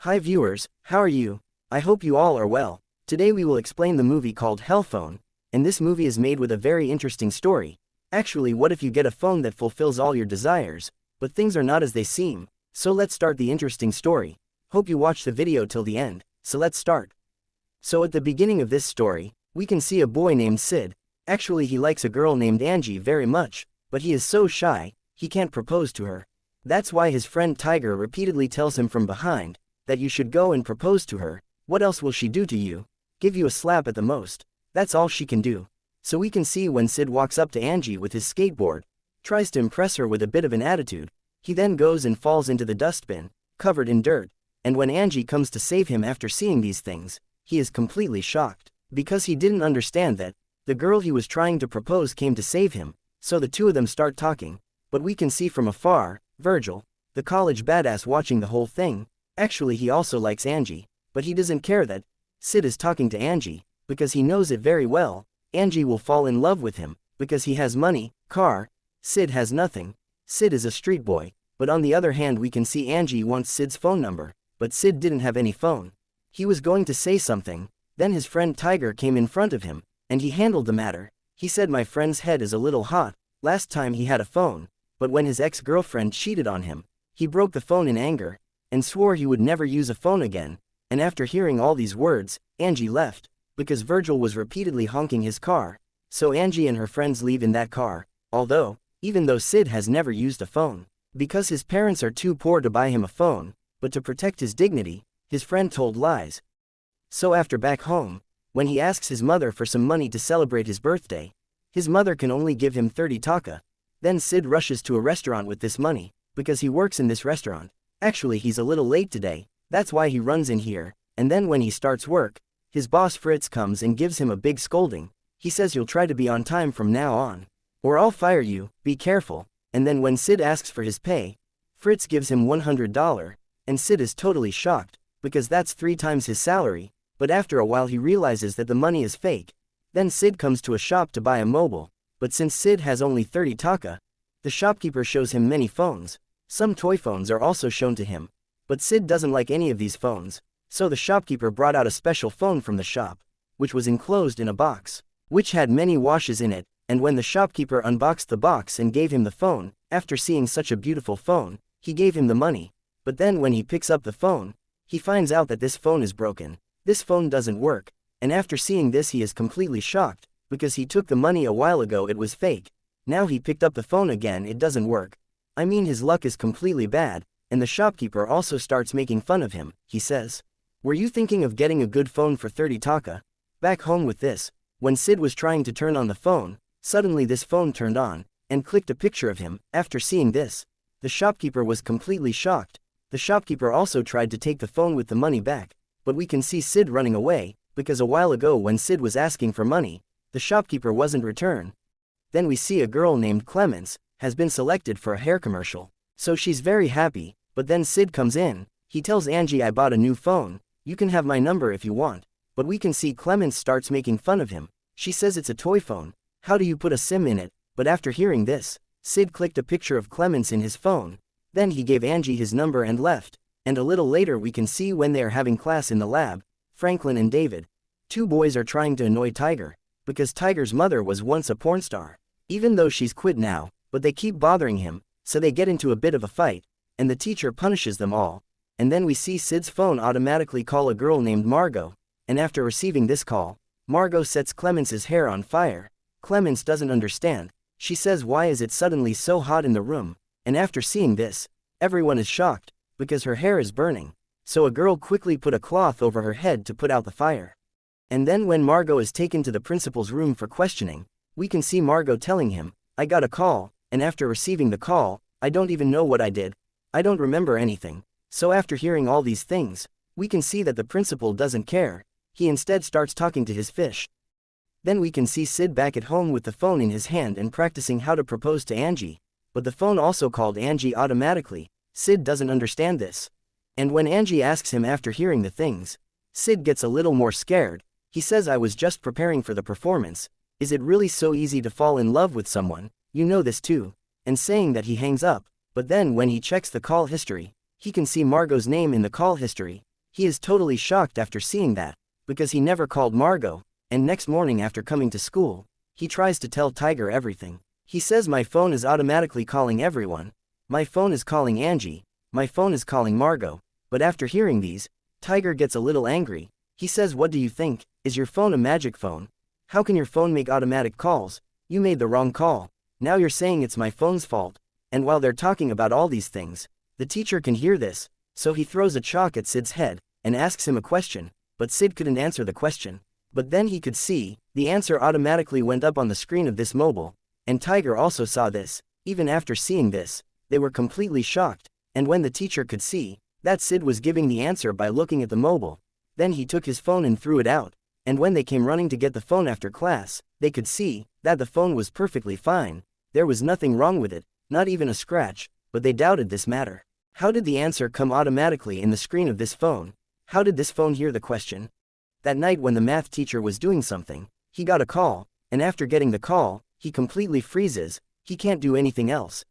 Hi viewers, how are you? I hope you all are well. Today we will explain the movie called Phone, and this movie is made with a very interesting story. Actually, what if you get a phone that fulfills all your desires, but things are not as they seem? So let's start the interesting story. Hope you watch the video till the end, so let's start. So at the beginning of this story, we can see a boy named Sid. Actually he likes a girl named Angie very much, but he is so shy, he can't propose to her. That's why his friend Tiger repeatedly tells him from behind, that you should go and propose to her. What else will she do to you? Give you a slap at the most. That's all she can do. So we can see when Sid walks up to Angie with his skateboard, tries to impress her with a bit of an attitude, he then goes and falls into the dustbin, covered in dirt, and when Angie comes to save him after seeing these things, he is completely shocked, because he didn't understand that the girl he was trying to propose came to save him, so the two of them start talking, but we can see from afar, Virgil, the college badass watching the whole thing. Actually he also likes Angie, but he doesn't care that Sid is talking to Angie, because he knows it very well. Angie will fall in love with him, because he has money, car. Sid has nothing. Sid is a street boy, but on the other hand we can see Angie wants Sid's phone number, but Sid didn't have any phone. He was going to say something, then his friend Tiger came in front of him, and he handled the matter. He said, my friend's head is a little hot. Last time he had a phone, but when his ex-girlfriend cheated on him, he broke the phone in anger, and swore he would never use a phone again. And after hearing all these words, Angie left, because Virgil was repeatedly honking his car. So Angie and her friends leave in that car, even though Sid has never used a phone, because his parents are too poor to buy him a phone, but to protect his dignity, his friend told lies. So after back home, when he asks his mother for some money to celebrate his birthday, his mother can only give him 30 taka. Then Sid rushes to a restaurant with this money, because he works in this restaurant. Actually he's a little late today, that's why he runs in here, and then when he starts work, his boss Fritz comes and gives him a big scolding. He says you'll try to be on time from now on, or I'll fire you, be careful. And then when Sid asks for his pay, Fritz gives him $100, and Sid is totally shocked, because that's 3 times his salary, but after a while he realizes that the money is fake. Then Sid comes to a shop to buy a mobile, but since Sid has only 30 taka, the shopkeeper shows him many phones. Some toy phones are also shown to him, but Sid doesn't like any of these phones, so the shopkeeper brought out a special phone from the shop, which was enclosed in a box, which had many washes in it, and when the shopkeeper unboxed the box and gave him the phone, after seeing such a beautiful phone, he gave him the money, but then when he picks up the phone, he finds out that this phone is broken. This phone doesn't work, and after seeing this he is completely shocked, because he took the money a while ago, it was fake. Now he picked up the phone again, it doesn't work. I mean his luck is completely bad, and the shopkeeper also starts making fun of him. He says, were you thinking of getting a good phone for 30 taka? Back home with this, when Sid was trying to turn on the phone, suddenly this phone turned on, and clicked a picture of him. After seeing this, the shopkeeper was completely shocked. The shopkeeper also tried to take the phone with the money back, but we can see Sid running away, because a while ago when Sid was asking for money, the shopkeeper wasn't return. Then we see a girl named Clemens has been selected for a hair commercial, so she's very happy, but then Sid comes in, he tells Angie, I bought a new phone, you can have my number if you want, but we can see Clemens starts making fun of him. She says it's a toy phone, how do you put a SIM in it? But after hearing this, Sid clicked a picture of Clemens in his phone, then he gave Angie his number and left, and a little later we can see when they are having class in the lab, Franklin and David, 2 boys are trying to annoy Tiger, because Tiger's mother was once a porn star, even though she's quit now, but they keep bothering him, so they get into a bit of a fight, and the teacher punishes them all. And then we see Sid's phone automatically call a girl named Margot, and after receiving this call, Margot sets Clemens's hair on fire. Clemens doesn't understand, she says why is it suddenly so hot in the room, and after seeing this, everyone is shocked, because her hair is burning, so a girl quickly put a cloth over her head to put out the fire. And then when Margot is taken to the principal's room for questioning, we can see Margot telling him, I got a call, and after receiving the call, I don't even know what I did. I don't remember anything. So after hearing all these things, we can see that the principal doesn't care, he instead starts talking to his fish. Then we can see Sid back at home with the phone in his hand and practicing how to propose to Angie, but the phone also called Angie automatically. Sid doesn't understand this. And when Angie asks him after hearing the things, Sid gets a little more scared. He says, I was just preparing for the performance. Is it really so easy to fall in love with someone? You know this too. And saying that he hangs up, but then when he checks the call history, he can see Margot's name in the call history, He is totally shocked after seeing that, because he never called Margot, and next morning after coming to school, he tries to tell Tiger everything. He says my phone is automatically calling everyone, my phone is calling Angie, my phone is calling Margot, but after hearing these, Tiger gets a little angry. He says, what do you think, is your phone a magic phone? How can your phone make automatic calls? You made the wrong call, now you're saying it's my phone's fault. And while they're talking about all these things, the teacher can hear this, so he throws a chalk at Sid's head, and asks him a question, but Sid couldn't answer the question. But then he could see, the answer automatically went up on the screen of this mobile, and Tiger also saw this. Even after seeing this, they were completely shocked, and when the teacher could see that Sid was giving the answer by looking at the mobile, then he took his phone and threw it out, and when they came running to get the phone after class, they could see that the phone was perfectly fine. There was nothing wrong with it, not even a scratch, but they doubted this matter. How did the answer come automatically in the screen of this phone? How did this phone hear the question? That night when the math teacher was doing something, he got a call, and after getting the call, he completely freezes, he can't do anything else.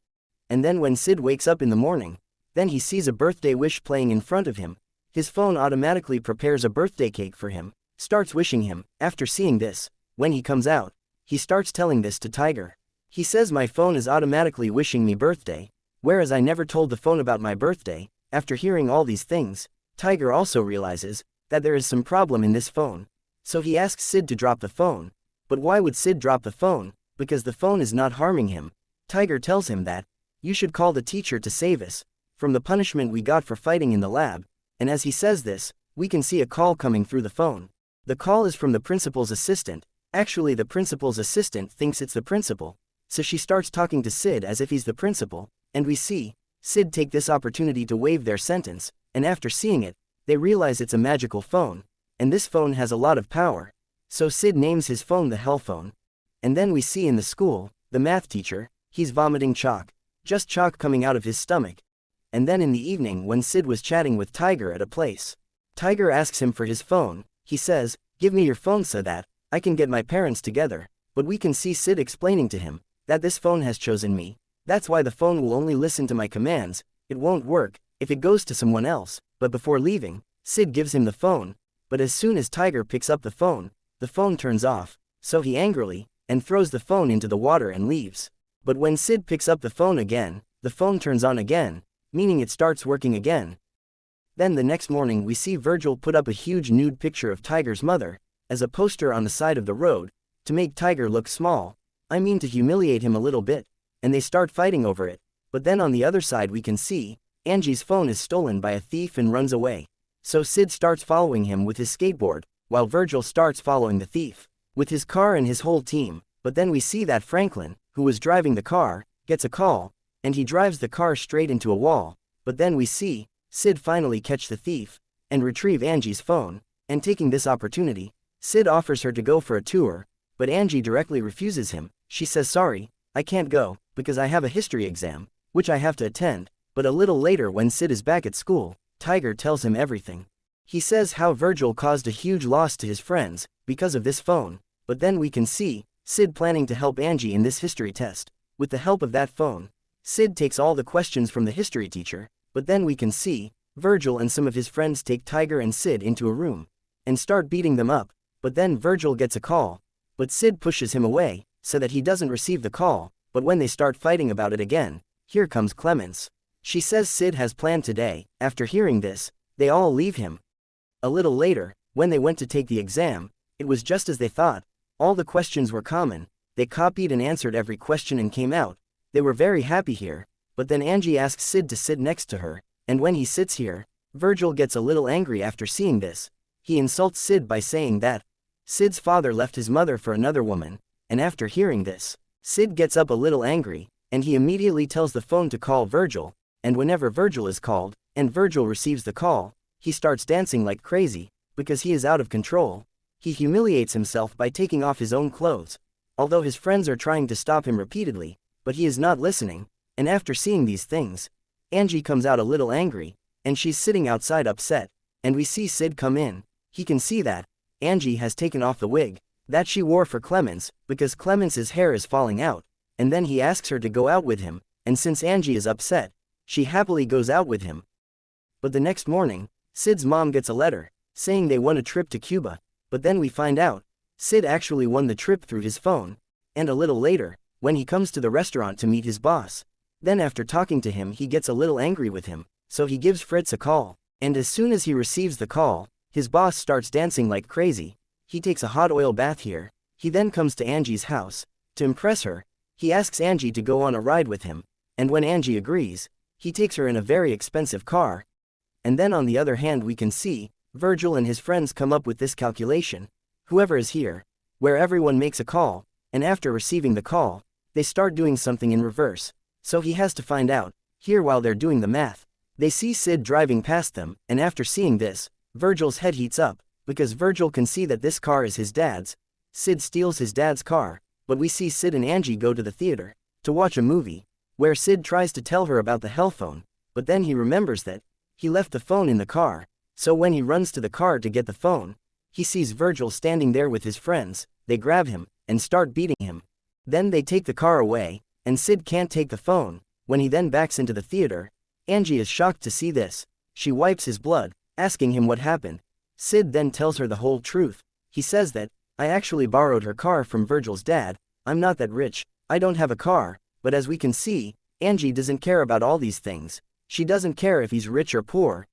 And then when Sid wakes up in the morning, then he sees a birthday wish playing in front of him. His phone automatically prepares a birthday cake for him, starts wishing him. After seeing this, when he comes out, he starts telling this to Tiger. He says my phone is automatically wishing me birthday, whereas I never told the phone about my birthday. After hearing all these things, Tiger also realizes that there is some problem in this phone. So he asks Sid to drop the phone. But why would Sid drop the phone? Because the phone is not harming him. Tiger tells him that, you should call the teacher to save us from the punishment we got for fighting in the lab. And as he says this, we can see a call coming through the phone. The call is from the principal's assistant. Actually, the principal's assistant thinks it's the principal, so she starts talking to Sid as if he's the principal, and we see Sid take this opportunity to waive their sentence, and after seeing it, they realize it's a magical phone, and this phone has a lot of power. So Sid names his phone the Hell Phone. And then we see in the school, the math teacher, he's vomiting chalk, just chalk coming out of his stomach. And then in the evening when Sid was chatting with Tiger at a place, Tiger asks him for his phone. He says, give me your phone so that I can get my parents together. But we can see Sid explaining to him that this phone has chosen me. That's why the phone will only listen to my commands. It won't work if it goes to someone else. But before leaving, Sid gives him the phone. But as soon as Tiger picks up the phone turns off. So he angrily and throws the phone into the water and leaves. But when Sid picks up the phone again, the phone turns on again, meaning it starts working again. Then the next morning we see Virgil put up a huge nude picture of Tiger's mother as a poster on the side of the road to make Tiger look small. I mean, to humiliate him a little bit, and they start fighting over it. But then on the other side we can see Angie's phone is stolen by a thief and runs away. So Sid starts following him with his skateboard, while Virgil starts following the thief with his car and his whole team. But then we see that Franklin, who was driving the car, gets a call, and he drives the car straight into a wall. But then we see Sid finally catch the thief and retrieve Angie's phone, and taking this opportunity, Sid offers her to go for a tour, but Angie directly refuses him. She says, sorry, I can't go, because I have a history exam, which I have to attend. But a little later when Sid is back at school, Tiger tells him everything. He says how Virgil caused a huge loss to his friends because of this phone. But then we can see Sid planning to help Angie in this history test. With the help of that phone, Sid takes all the questions from the history teacher. But then we can see Virgil and some of his friends take Tiger and Sid into a room and start beating them up. But then Virgil gets a call, but Sid pushes him away so that he doesn't receive the call. But when they start fighting about it again, here comes Clemence. She says Sid has planned today. After hearing this, they all leave him. A little later, when they went to take the exam, it was just as they thought. All the questions were common. They copied and answered every question and came out. They were very happy here. But then Angie asks Sid to sit next to her, and when he sits here, Virgil gets a little angry after seeing this. He insults Sid by saying that Sid's father left his mother for another woman, and after hearing this, Sid gets up a little angry, and he immediately tells the phone to call Virgil, and whenever Virgil is called, and Virgil receives the call, he starts dancing like crazy, because he is out of control. He humiliates himself by taking off his own clothes, although his friends are trying to stop him repeatedly, but he is not listening. And after seeing these things, Angie comes out a little angry, and she's sitting outside upset, and we see Sid come in. He can see that Angie has taken off the wig that she wore for Clemence, because Clemence's hair is falling out, and then he asks her to go out with him, and since Angie is upset, she happily goes out with him. But the next morning, Sid's mom gets a letter, saying they won a trip to Cuba, but then we find out, Sid actually won the trip through his phone, and a little later, when he comes to the restaurant to meet his boss. Then after talking to him he gets a little angry with him, so he gives Fritz a call, and as soon as he receives the call, his boss starts dancing like crazy. He takes a hot oil bath here. He then comes to Angie's house. To impress her, he asks Angie to go on a ride with him, and when Angie agrees, he takes her in a very expensive car. And then on the other hand we can see, Virgil and his friends come up with this calculation. Whoever is here, where everyone makes a call, and after receiving the call, they start doing something in reverse. So he has to find out. Here while they're doing the math, they see Sid driving past them, and after seeing this, Virgil's head heats up, because Virgil can see that this car is his dad's. Sid steals his dad's car, but we see Sid and Angie go to the theater to watch a movie, where Sid tries to tell her about the hell phone, but then he remembers that he left the phone in the car. So when he runs to the car to get the phone, he sees Virgil standing there with his friends. They grab him and start beating him. Then they take the car away, and Sid can't take the phone. When he then backs into the theater, Angie is shocked to see this. She wipes his blood, asking him what happened. Sid then tells her the whole truth. He says that, I actually borrowed her car from Virgil's dad. I'm not that rich, I don't have a car. But as we can see, Angie doesn't care about all these things. She doesn't care if he's rich or poor.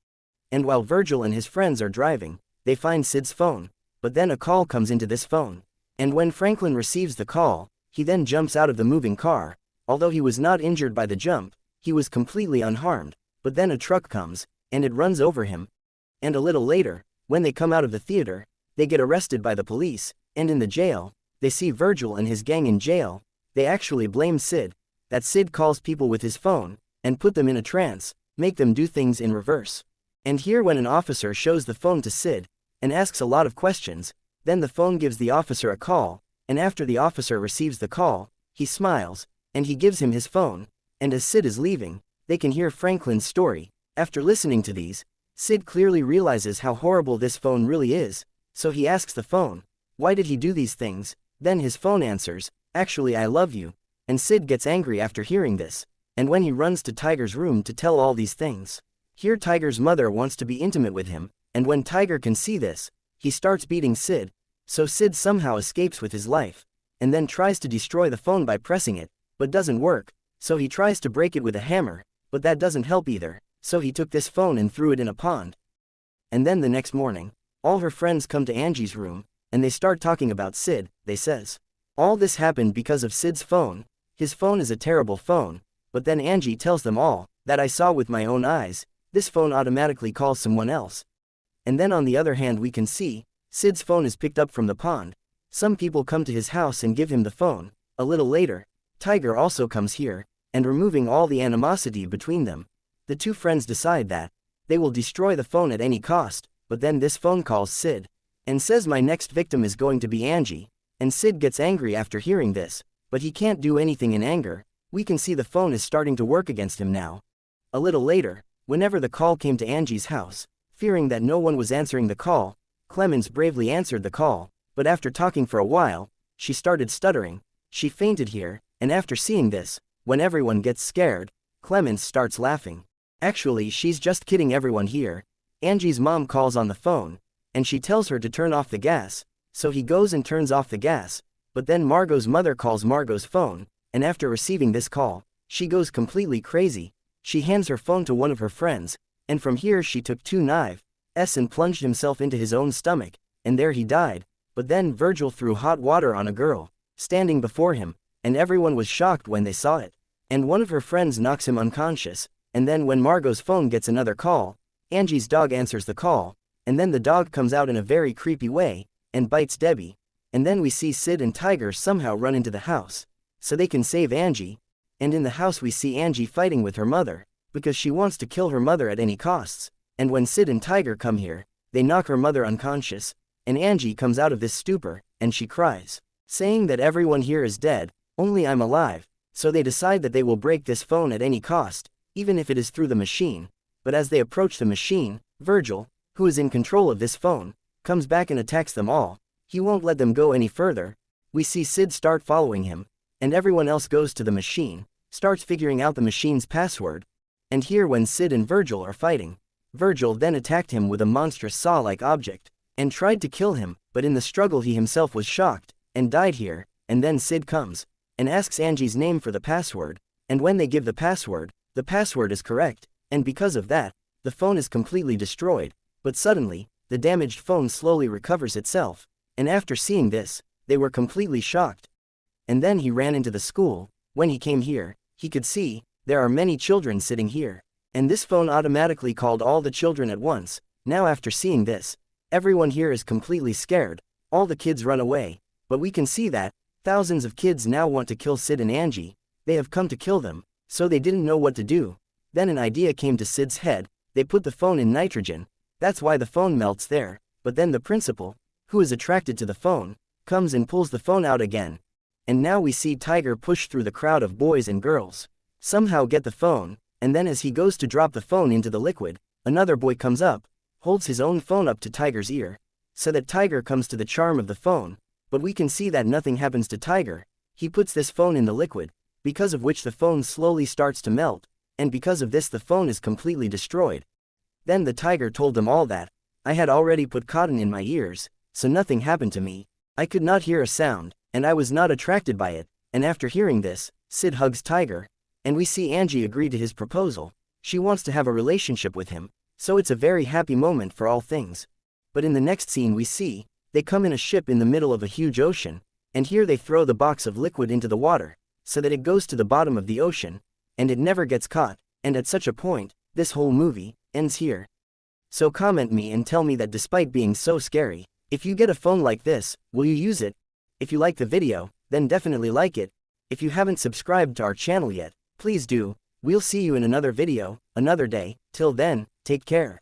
And while Virgil and his friends are driving, they find Sid's phone. But then a call comes into this phone. And when Franklin receives the call, he then jumps out of the moving car. Although he was not injured by the jump, he was completely unharmed. But then a truck comes, and it runs over him. And a little later, when they come out of the theater, they get arrested by the police, and in the jail, they see Virgil and his gang in jail. They actually blame Sid, that Sid calls people with his phone, and put them in a trance, make them do things in reverse. And here when an officer shows the phone to Sid, and asks a lot of questions, then the phone gives the officer a call, and after the officer receives the call, he smiles, and he gives him his phone, and as Sid is leaving, they can hear Franklin's story. After listening to these, Sid clearly realizes how horrible this phone really is, so he asks the phone, why did he do these things? Then his phone answers, actually I love you, and Sid gets angry after hearing this, and when he runs to Tiger's room to tell all these things. Here Tiger's mother wants to be intimate with him, and when Tiger can see this, he starts beating Sid, so Sid somehow escapes with his life, and then tries to destroy the phone by pressing it, but doesn't work, so he tries to break it with a hammer, but that doesn't help either, so he took this phone and threw it in a pond. And then the next morning, all her friends come to Angie's room, and they start talking about Sid. They says, all this happened because of Sid's phone. His phone is a terrible phone, but then Angie tells them all, that I saw with my own eyes, this phone automatically calls someone else. And then on the other hand we can see, Sid's phone is picked up from the pond. Some people come to his house and give him the phone. A little later, Tiger also comes here, and removing all the animosity between them, the two friends decide that they will destroy the phone at any cost. But then this phone calls Sid, and says my next victim is going to be Angie, and Sid gets angry after hearing this, but he can't do anything in anger. We can see the phone is starting to work against him now. A little later, whenever the call came to Angie's house, fearing that no one was answering the call, Clemens bravely answered the call, but after talking for a while, she started stuttering. She fainted here, and after seeing this, when everyone gets scared, Clemens starts laughing. Actually she's just kidding everyone here. Angie's mom calls on the phone, and she tells her to turn off the gas, so he goes and turns off the gas, but then Margot's mother calls Margot's phone, and after receiving this call, she goes completely crazy. She hands her phone to one of her friends, and from here she took two knives and plunged himself into his own stomach, and there he died. But then Virgil threw hot water on a girl standing before him, and everyone was shocked when they saw it, and one of her friends knocks him unconscious. And then when Margot's phone gets another call, Angie's dog answers the call, and then the dog comes out in a very creepy way, and bites Debbie, and then we see Sid and Tiger somehow run into the house, so they can save Angie, and in the house we see Angie fighting with her mother, because she wants to kill her mother at any costs, and when Sid and Tiger come here, they knock her mother unconscious, and Angie comes out of this stupor, and she cries, saying that everyone here is dead, only I'm alive, so they decide that they will break this phone at any cost, even if it is through the machine. But as they approach the machine, Virgil, who is in control of this phone, comes back and attacks them all. He won't let them go any further. We see Sid start following him, and everyone else goes to the machine, starts figuring out the machine's password. And here when Sid and Virgil are fighting, Virgil then attacked him with a monstrous saw-like object, and tried to kill him, but in the struggle he himself was shocked, and died here, and then Sid comes, and asks Angie's name for the password, and when they give the password is correct, and because of that, the phone is completely destroyed, but suddenly, the damaged phone slowly recovers itself, and after seeing this, they were completely shocked. And then he ran into the school. When he came here, he could see, there are many children sitting here, and this phone automatically called all the children at once. Now after seeing this, everyone here is completely scared, all the kids run away, but we can see that, thousands of kids now want to kill Sid and Angie, they have come to kill them, so they didn't know what to do. Then an idea came to Sid's head, they put the phone in nitrogen, that's why the phone melts there, but then the principal, who is attracted to the phone, comes and pulls the phone out again. And now we see Tiger push through the crowd of boys and girls, somehow get the phone, and then as he goes to drop the phone into the liquid, another boy comes up, holds his own phone up to Tiger's ear, so that Tiger comes to the charm of the phone, but we can see that nothing happens to Tiger. He puts this phone in the liquid, because of which the phone slowly starts to melt, and because of this the phone is completely destroyed. Then the Tiger told them all that, I had already put cotton in my ears, so nothing happened to me, I could not hear a sound, and I was not attracted by it, and after hearing this, Sid hugs Tiger, and we see Angie agree to his proposal, she wants to have a relationship with him, so it's a very happy moment for all things. But in the next scene we see, they come in a ship in the middle of a huge ocean, and here they throw the box of liquid into the water, so that it goes to the bottom of the ocean, and it never gets caught, and at such a point, this whole movie ends here. So comment me and tell me that despite being so scary, if you get a phone like this, will you use it? If you like the video, then definitely like it. If you haven't subscribed to our channel yet, please do. We'll see you in another video, another day. Till then, take care.